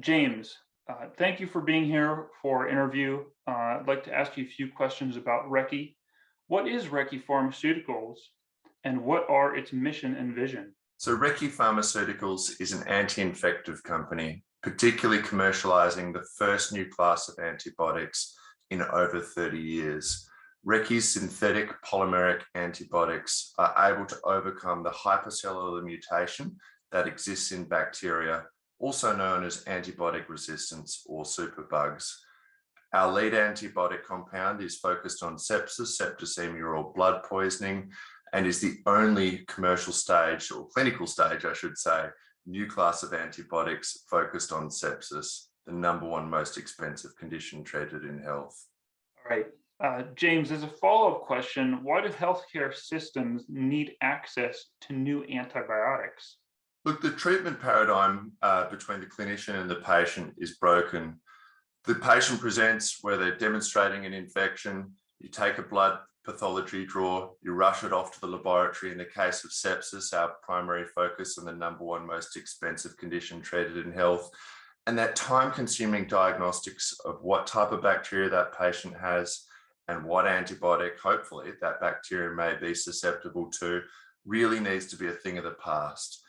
James, thank you for being here for our interview. I'd like to ask you a few questions about Recce. What is Recce Pharmaceuticals and what are its mission and vision? So Recce Pharmaceuticals is an anti-infective company, particularly commercializing the first new class of antibiotics in over 30 years. Recce's synthetic polymeric antibiotics are able to overcome the hypercellular mutation that exists in bacteria, also known as antibiotic resistance or superbugs. Our lead antibiotic compound is focused on sepsis, septicemia, or blood poisoning, and is the only commercial stage, or clinical stage, I should say, new class of antibiotics focused on sepsis, the #1 most expensive condition treated in health. All right. James, as a follow-up question, why do healthcare systems need access to new antibiotics? Look, the treatment paradigm between the clinician and the patient is broken. The patient presents where they're demonstrating an infection, you take a blood pathology draw, you rush it off to the laboratory. In the case of sepsis, our primary focus and the #1 most expensive condition treated in health, and that time-consuming diagnostics of what type of bacteria that patient has and what antibiotic, hopefully, that bacteria may be susceptible to, really needs to be a thing of the past.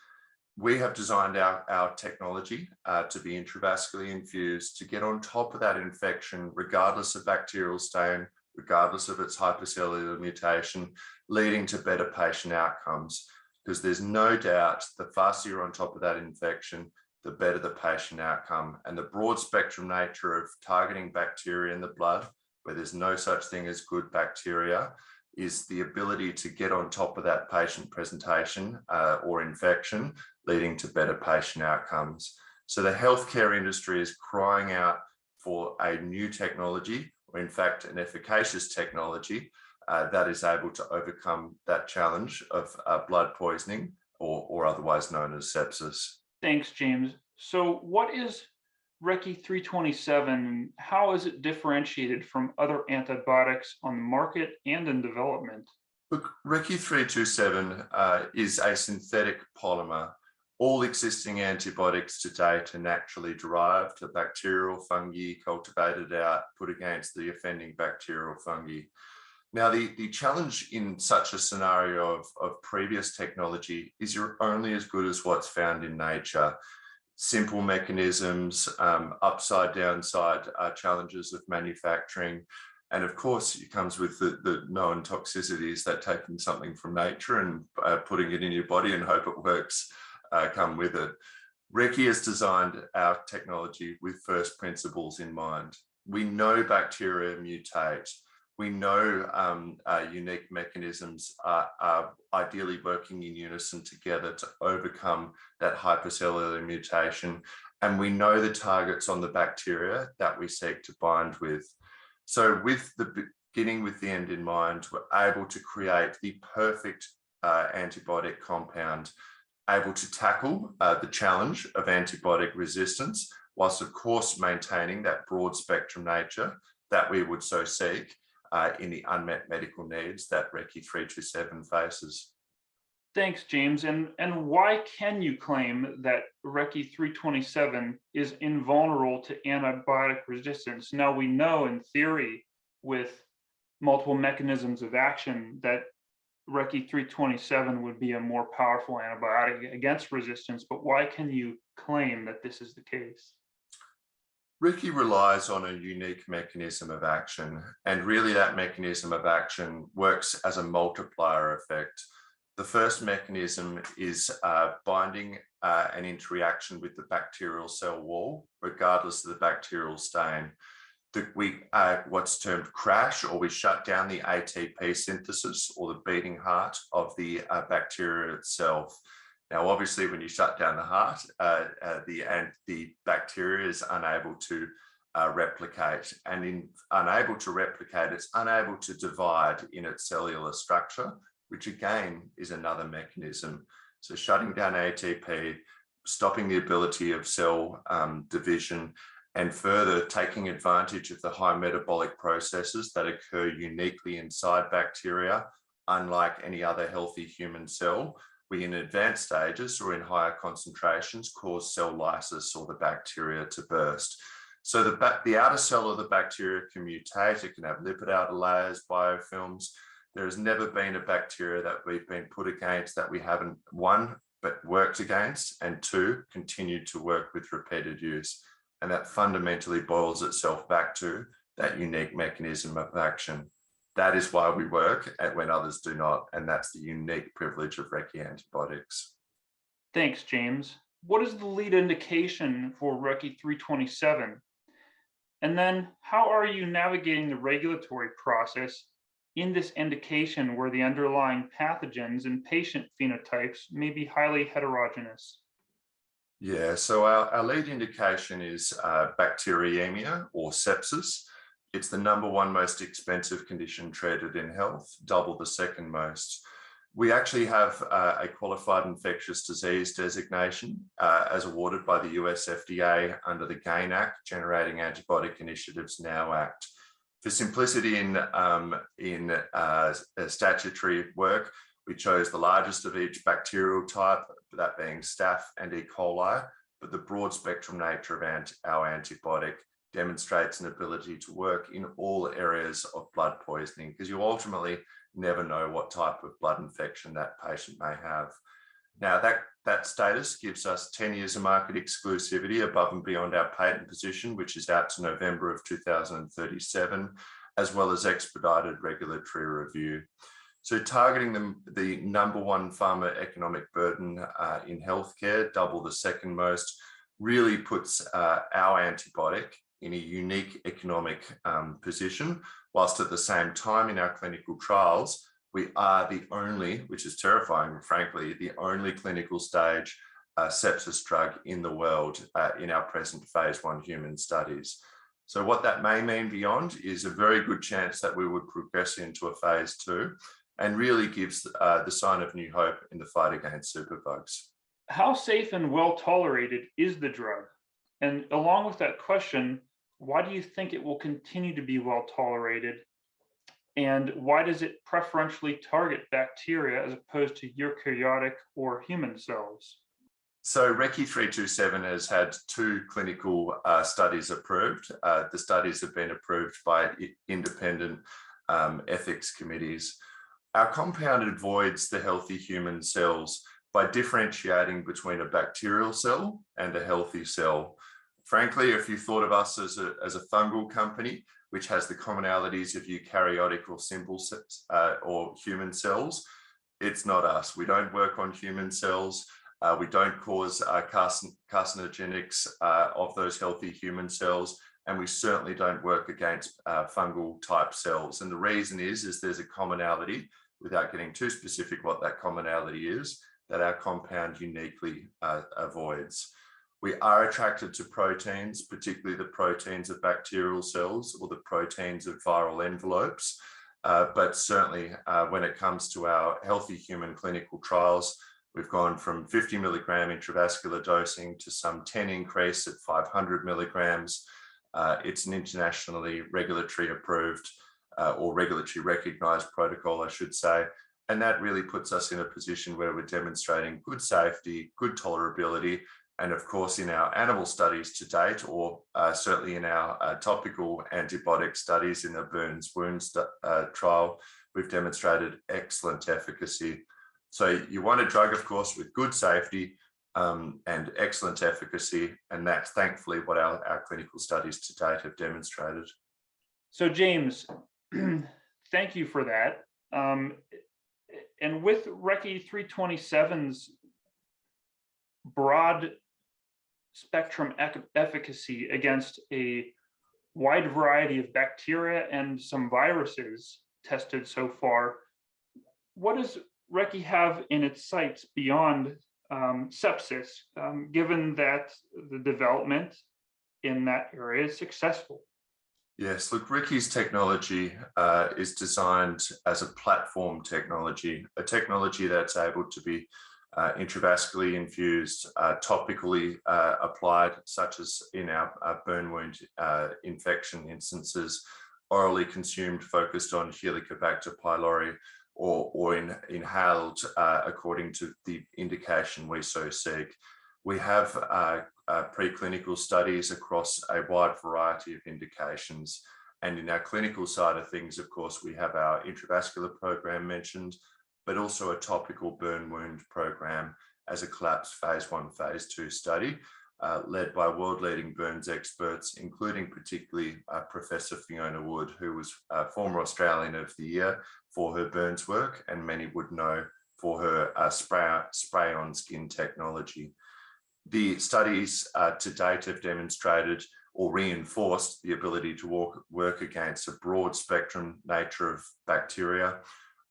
We have designed our technology to be intravascularly infused to get on top of that infection, regardless of bacterial stain, regardless of its hypercellular mutation, leading to better patient outcomes. Because there's no doubt the faster you're on top of that infection, the better the patient outcome. And the broad spectrum nature of targeting bacteria in the blood, where there's no such thing as good bacteria, is the ability to get on top of that patient presentation or infection, leading to better patient outcomes. So the healthcare industry is crying out for a new technology, or in fact, an efficacious technology that is able to overcome that challenge of blood poisoning, or otherwise known as sepsis. Thanks, James. So what is Recce 327 and how is it differentiated from other antibiotics on the market and in development? Look, Recce 327 is a synthetic polymer. All existing antibiotics to date are naturally derived, bacterial fungi cultivated out, put against the offending bacterial fungi. Now, the challenge in such a scenario of previous technology is you're only as good as what's found in nature. Simple mechanisms, upside downside challenges of manufacturing. And of course, it comes with the known toxicities that taking something from nature and putting it in your body and hope it works come with it. Recce has designed our technology with first principles in mind. We know bacteria mutate. We know unique mechanisms are ideally working in unison together to overcome that hypercellular mutation. And we know the targets on the bacteria that we seek to bind with. So with the beginning with the end in mind, we're able to create the perfect antibiotic compound, able to tackle the challenge of antibiotic resistance, whilst of course maintaining that broad spectrum nature that we would so seek in the unmet medical needs that Recce 327 faces. Thanks, James. And why can you claim that Recce 327 is invulnerable to antibiotic resistance? Now, we know in theory with multiple mechanisms of action that Recce 327 would be a more powerful antibiotic against resistance, but why can you claim that this is the case? Recce relies on a unique mechanism of action, and really that mechanism of action works as a multiplier effect. The first mechanism is binding an interaction with the bacterial cell wall, regardless of the bacterial stain. We what's termed crash, or we shut down the ATP synthesis, or the beating heart of the bacteria itself. Now, obviously, when you shut down the heart, the bacteria is unable to replicate, and in unable to replicate, it's unable to divide in its cellular structure, which again is another mechanism. So shutting down ATP, stopping the ability of cell division, and further taking advantage of the high metabolic processes that occur uniquely inside bacteria, unlike any other healthy human cell, we in advanced stages or in higher concentrations cause cell lysis or the bacteria to burst. So the outer cell of the bacteria can mutate, it can have lipid outer layers, biofilms. There has never been a bacteria that we've been put against that we haven't, one, but worked against, and two, continued to work with repeated use. And that fundamentally boils itself back to that unique mechanism of action. That is why we work when others do not, and that's the unique privilege of Recce antibiotics. Thanks, James. What is the lead indication for Recce 327? And then how are you navigating the regulatory process in this indication where the underlying pathogens and patient phenotypes may be highly heterogeneous? Yeah, so our lead indication is bacteremia or sepsis. It's the #1 most expensive condition treated in health, double the second most. We actually have a qualified infectious disease designation as awarded by the US FDA under the GAIN Act, Generating Antibiotic Initiatives Now Act. For simplicity in statutory work, we chose the largest of each bacterial type, that being Staph and E. coli, but the broad spectrum nature of our antibiotic demonstrates an ability to work in all areas of blood poisoning, because you ultimately never know what type of blood infection that patient may have. Now, that status gives us 10 years of market exclusivity above and beyond our patent position, which is out to November of 2037, as well as expedited regulatory review. So targeting the #1 pharma economic burden in healthcare, double the second most, really puts our antibiotic in a unique economic position, whilst at the same time in our clinical trials, we are the only, which is terrifying, frankly, the only clinical stage sepsis drug in the world in our present phase 1 human studies. So what that may mean beyond is a very good chance that we would progress into a phase 2 and really gives the sign of new hope in the fight against superbugs. How safe and well tolerated is the drug? And along with that question, why do you think it will continue to be well tolerated? And why does it preferentially target bacteria as opposed to eukaryotic or human cells? So Recce 327 has had 2 clinical studies approved. The studies have been approved by independent ethics committees. Our compound avoids the healthy human cells by differentiating between a bacterial cell and a healthy cell. Frankly, if you thought of us as a fungal company, which has the commonalities of eukaryotic or simple or human cells, it's not us. We don't work on human cells. We don't cause carcinogenics of those healthy human cells, and we certainly don't work against fungal type cells. And the reason is there's a commonality, without getting too specific what that commonality is, that our compound uniquely avoids. We are attracted to proteins, particularly the proteins of bacterial cells or the proteins of viral envelopes. But certainly when it comes to our healthy human clinical trials, we've gone from 50 milligram intravascular dosing to some 10 increase at 500 milligrams. It's an internationally regulatory approved or regulatory recognized protocol, I should say. And that really puts us in a position where we're demonstrating good safety, good tolerability, and of course, in our animal studies to date, or certainly in our topical antibiotic studies in the Burns wounds trial, we've demonstrated excellent efficacy. So you want a drug, of course, with good safety and excellent efficacy, and that's thankfully what our clinical studies to date have demonstrated. So James, thank you for that. And with Recce 327's broad spectrum efficacy against a wide variety of bacteria and some viruses tested so far, what does Recce have in its sights beyond sepsis, given that the development in that area is successful? Yes, look, Recce's technology is designed as a platform technology, a technology that's able to be intravascularly infused, topically applied, such as in our burn wound infection instances, orally consumed, focused on Helicobacter pylori, or inhaled according to the indication we so seek. We have preclinical studies across a wide variety of indications. And in our clinical side of things, of course, we have our intravascular program mentioned, but also a topical burn wound program as a collapsed phase 1, phase 2 study, led by world-leading burns experts, including particularly Professor Fiona Wood, who was former Australian of the Year for her burns work, and many would know for her spray-on skin technology. The studies to date have demonstrated or reinforced the ability to work against a broad spectrum nature of bacteria.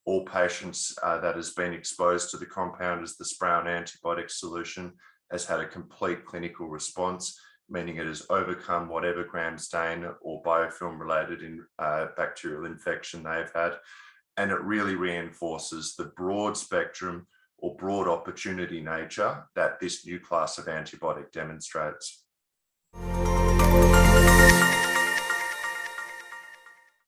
All patients that has been exposed to the compound as the spray-on antibiotic solution has had a complete clinical response, meaning it has overcome whatever gram stain or biofilm related bacterial infection they've had. And it really reinforces the broad spectrum or broad opportunity nature that this new class of antibiotic demonstrates.